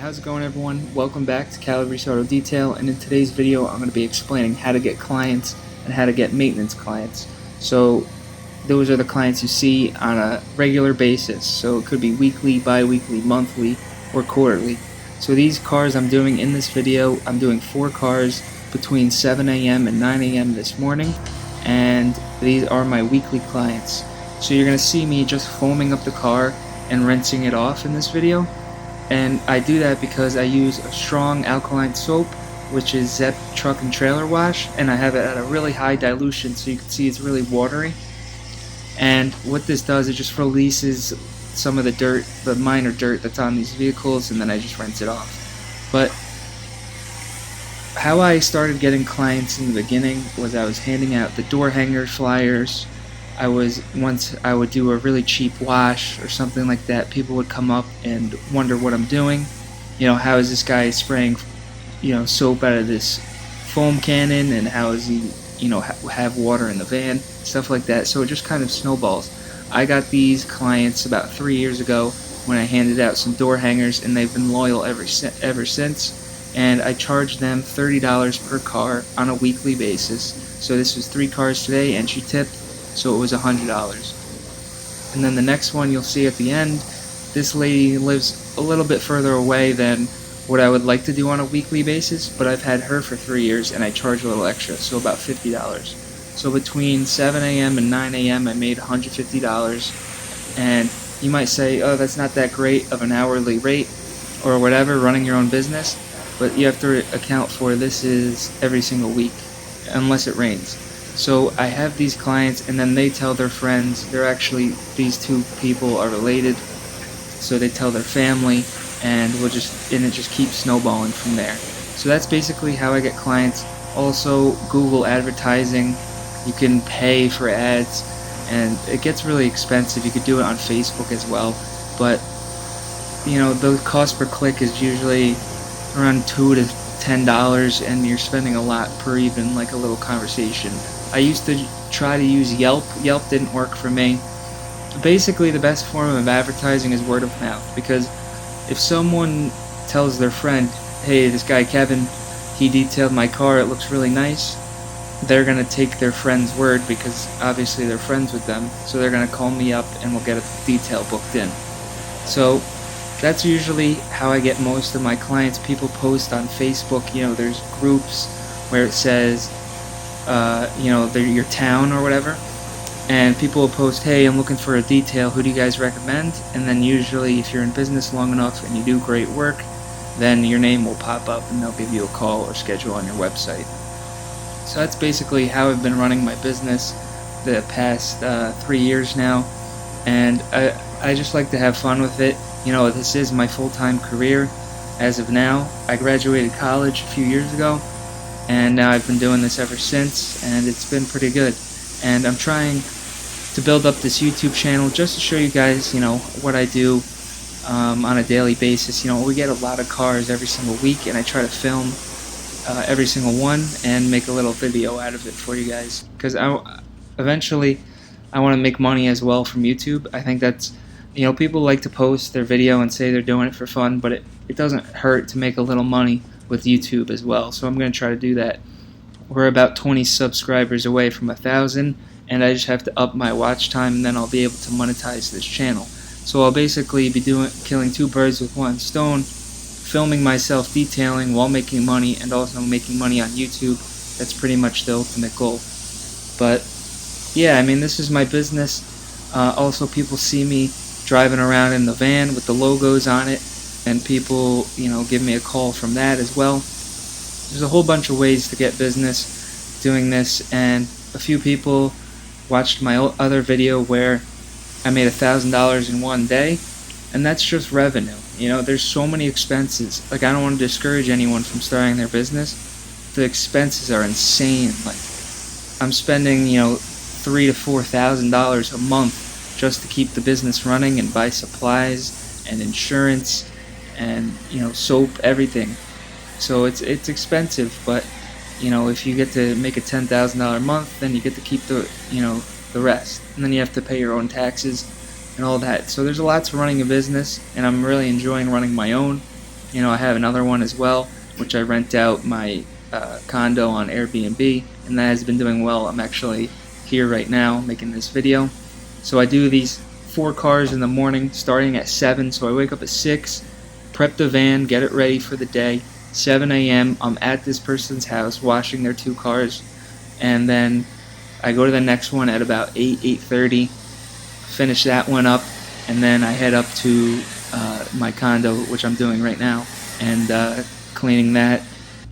How's it going, everyone? Welcome back to Calabrese Auto Detail, and in today's video I'm going to be explaining how to get clients and how to get maintenance clients. So those are the clients you see on a regular basis, so it could be weekly, bi-weekly, monthly, or quarterly. So these cars I'm doing in this video, I'm doing 4 cars between 7 a.m. and 9 a.m. this morning, and these are my weekly clients. So you're going to see me just foaming up the car and rinsing it off in this video. And I do that because I use a strong alkaline soap, which is Zep Truck and Trailer Wash, and I have it at a really high dilution, so you can see it's really watery. And what this does, it just releases some of the dirt, the minor dirt that's on these vehicles, and then I just rinse it off. But how I started getting clients in the beginning was I was handing out the door hanger flyers. Once I would do a really cheap wash or something like that, people would come up and wonder what I'm doing. You know, how is this guy spraying, soap out of this foam cannon, and how is he, have water in the van, stuff like that. So it just kind of snowballs. I got these clients about 3 years ago when I handed out some door hangers, and they've been loyal ever since. And I charged them $30 per car on a weekly basis. So this was 3 cars today, and she tipped. So it was $100. And then the next one you'll see at the end, this lady lives a little bit further away than what I would like to do on a weekly basis, but I've had her for 3 years and I charge a little extra, so about $50. So between 7 a.m. and 9 a.m. I made $150. And you might say, oh, that's not that great of an hourly rate or whatever, running your own business, but you have to account for this is every single week, unless it rains. So I have these clients, and then they tell their friends. These 2 people are related, so they tell their family, and it just keeps snowballing from there. So that's basically how I get clients. Also, Google advertising, you can pay for ads, and it gets really expensive. You could do it on Facebook as well, but the cost per click is usually around $2 to $10, and you're spending a lot per even like a little conversation. I used to try to use Yelp. Yelp didn't work for me. Basically, the best form of advertising is word of mouth, because if someone tells their friend, hey, this guy Kevin, he detailed my car, it looks really nice, they're going to take their friend's word, because obviously they're friends with them, so they're going to call me up and we'll get a detail booked in. So that's usually how I get most of my clients. People post on Facebook, there's groups where it says, your town or whatever, and people will post, hey, I'm looking for a detail, who do you guys recommend? And then usually if you're in business long enough and you do great work, then your name will pop up and they'll give you a call or schedule on your website. So that's basically how I've been running my business the past 3 years now, and I just like to have fun with it. This is my full-time career as of now. I graduated college a few years ago, and now I've been doing this ever since, and it's been pretty good. And I'm trying to build up this YouTube channel just to show you guys, what I do on a daily basis. We get a lot of cars every single week, and I try to film every single one and make a little video out of it for you guys, because eventually I want to make money as well from YouTube. I think that's, people like to post their video and say they're doing it for fun, but it doesn't hurt to make a little money with YouTube as well. So I'm going to try to do that. We're about 20 subscribers away from 1,000, and I just have to up my watch time, and then I'll be able to monetize this channel. So I'll basically be killing 2 birds with 1 stone, filming myself detailing while making money, and also making money on YouTube. That's pretty much the ultimate goal. But yeah, this is my business. Also, people see me driving around in the van with the logos on it, and people, give me a call from that as well. There's a whole bunch of ways to get business doing this, and a few people watched my other video where I made $1,000 in one day, and that's just revenue. There's so many expenses. Like, I don't want to discourage anyone from starting their business. The expenses are insane. Like, I'm spending, $3,000 to $4,000 a month just to keep the business running and buy supplies and insurance and soap, everything. So it's expensive, but if you get to make a $10,000 a month, then you get to keep the rest, and then you have to pay your own taxes and all that. So there's a lot to running a business, and I'm really enjoying running my own. I have another one as well, which I rent out my condo on Airbnb, and that has been doing well. I'm actually here right now making this video. So I do these 4 cars in the morning starting at 7, so I wake up at 6, prep the van, get it ready for the day. 7 a.m. I'm at this person's house washing their 2 cars, and then I go to the next one at about 8:30, finish that one up, and then I head up to my condo, which I'm doing right now, and cleaning that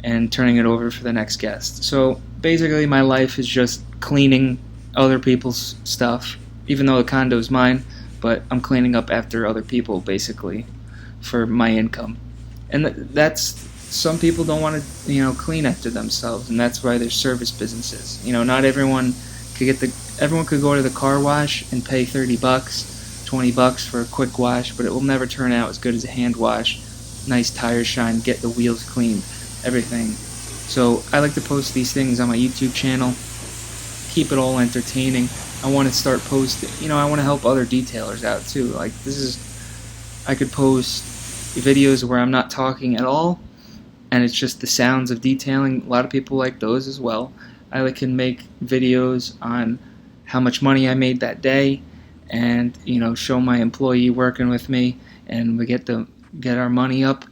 and turning it over for the next guest. So basically my life is just cleaning other people's stuff, even though the condo is mine, but I'm cleaning up after other people basically for my income. And that's, some people don't want to, clean after themselves, and that's why there's service businesses. Not everyone could everyone could go to the car wash and pay $30, $20 for a quick wash, but it will never turn out as good as a hand wash. Nice tire shine, get the wheels cleaned, everything. So I like to post these things on my YouTube channel, keep it all entertaining. I want to start posting, I want to help other detailers out too. Like I could post videos where I'm not talking at all, and it's just the sounds of detailing. A lot of people like those as well. I can make videos on how much money I made that day, and show my employee working with me, and we get our money up.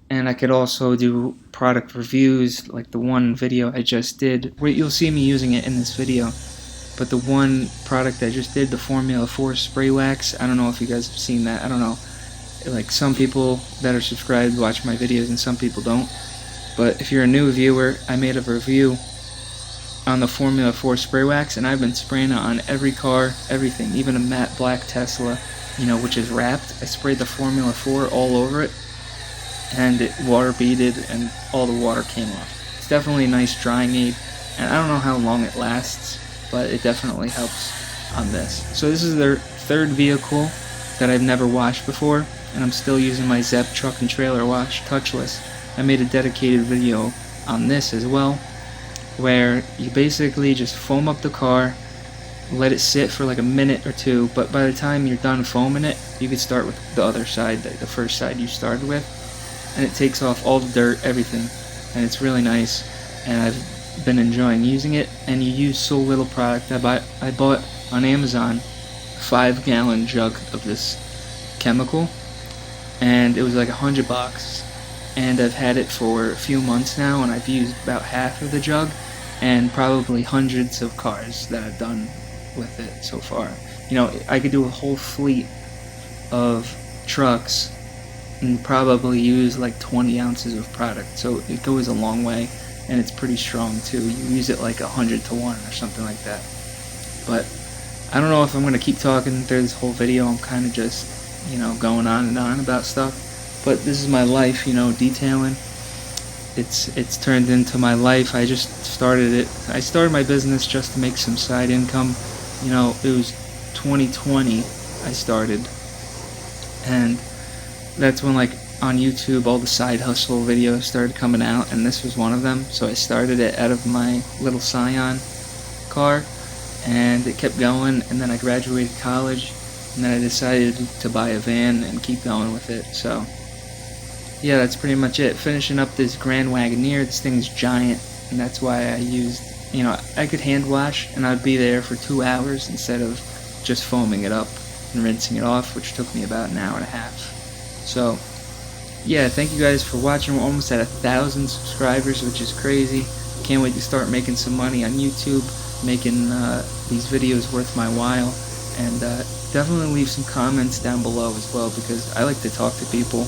And I could also do product reviews, like the one video I just did, where you'll see me using it in this video. But the one product I just did, the Formula 4 spray wax, I don't know if you guys have seen that. I don't know. Like, some people that are subscribed watch my videos and some people don't. But if you're a new viewer, I made a review on the Formula 4 spray wax, and I've been spraying it on every car, everything, even a matte black Tesla, which is wrapped. I sprayed the Formula 4 all over it, and it water beaded, and all the water came off. It's definitely a nice drying aid, and I don't know how long it lasts, but it definitely helps on this. So this is their 3rd vehicle that I've never washed before, and I'm still using my Zep truck and trailer wash touchless. I made a dedicated video on this as well, where you basically just foam up the car, let it sit for like a minute or 2, but by the time you're done foaming it, you can start with the other side, the first side you started with, and it takes off all the dirt, everything, and it's really nice, and I've been enjoying using it. And you use so little product. I bought on Amazon a 5-gallon jug of this chemical, and it was like $100, and I've had it for a few months now, and I've used about half of the jug, and probably hundreds of cars that I've done with it so far. I could do a whole fleet of trucks and probably use like 20 ounces of product, so it goes a long way, and it's pretty strong too. You use it like 100 to 1 or something like that. But I don't know if I'm going to keep talking through this whole video. I'm kind of just going on and on about stuff, but this is my life, detailing. It's turned into my life. I just started it. I started my business just to make some side income. It was 2020 I started, and that's when, like, on YouTube, all the side hustle videos started coming out, and this was one of them. So I started it out of my little Scion car, and it kept going, and then I graduated college, and then I decided to buy a van and keep going with it. So yeah, that's pretty much it. Finishing up this Grand Wagoneer. This thing's giant, and that's why I used, I could hand wash, and I'd be there for 2 hours instead of just foaming it up and rinsing it off, which took me about an hour and a half. So yeah, thank you guys for watching. We're almost at 1,000 subscribers, which is crazy. Can't wait to start making some money on YouTube, making these videos worth my while. And definitely leave some comments down below as well, because I like to talk to people,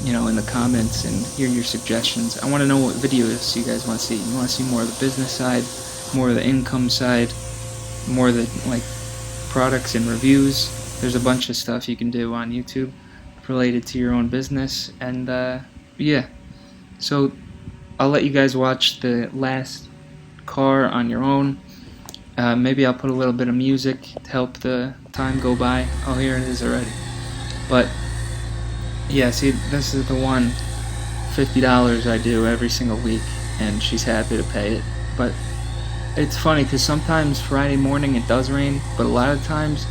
in the comments and hear your suggestions. I want to know what videos you guys want to see. You want to see more of the business side, more of the income side, more of the products and reviews. There's a bunch of stuff you can do on YouTube related to your own business. And yeah, so I'll let you guys watch the last car on your own. Maybe I'll put a little bit of music to help the time go by. Oh, here it is already. But yeah, see, this is the one, $50 I do every single week, and she's happy to pay it. But it's funny, because sometimes Friday morning it does rain, but a lot of times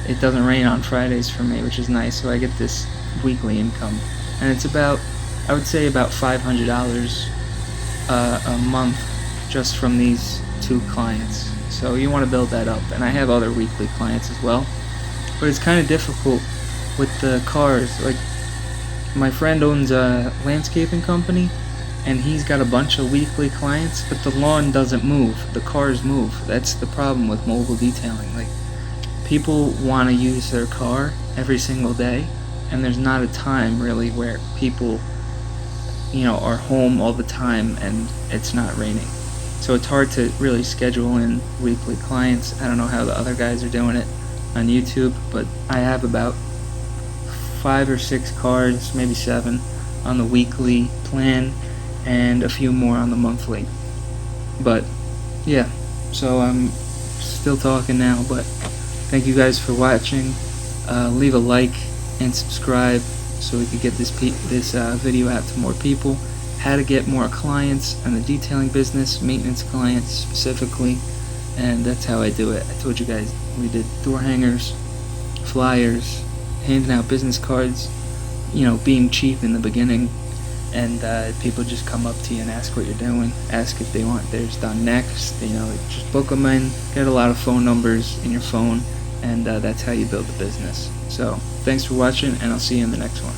it doesn't rain on Fridays for me, which is nice. So I get this weekly income, and it's about I would say about $500 a month just from these 2 clients. So you want to build that up. And I have other weekly clients as well. But it's kind of difficult with the cars. Like, my friend owns a landscaping company, and he's got a bunch of weekly clients, but the lawn doesn't move. The cars move. That's the problem with mobile detailing. Like, people want to use their car every single day, and there's not a time really where people, are home all the time and it's not raining. So it's hard to really schedule in weekly clients. I don't know how the other guys are doing it on YouTube, but I have about 5 or 6 cars, maybe 7, on the weekly plan, and a few more on the monthly. But yeah, so I'm still talking now, but thank you guys for watching. Leave a like and subscribe so we could get this video out to more people. How to get more clients in the detailing business, maintenance clients specifically, and that's how I do it. I told you guys we did door hangers, flyers, handing out business cards, being cheap in the beginning, and people just come up to you and ask what you're doing, ask if they want theirs done next, just book them in, get a lot of phone numbers in your phone, and that's how you build the business. So thanks for watching, and I'll see you in the next one.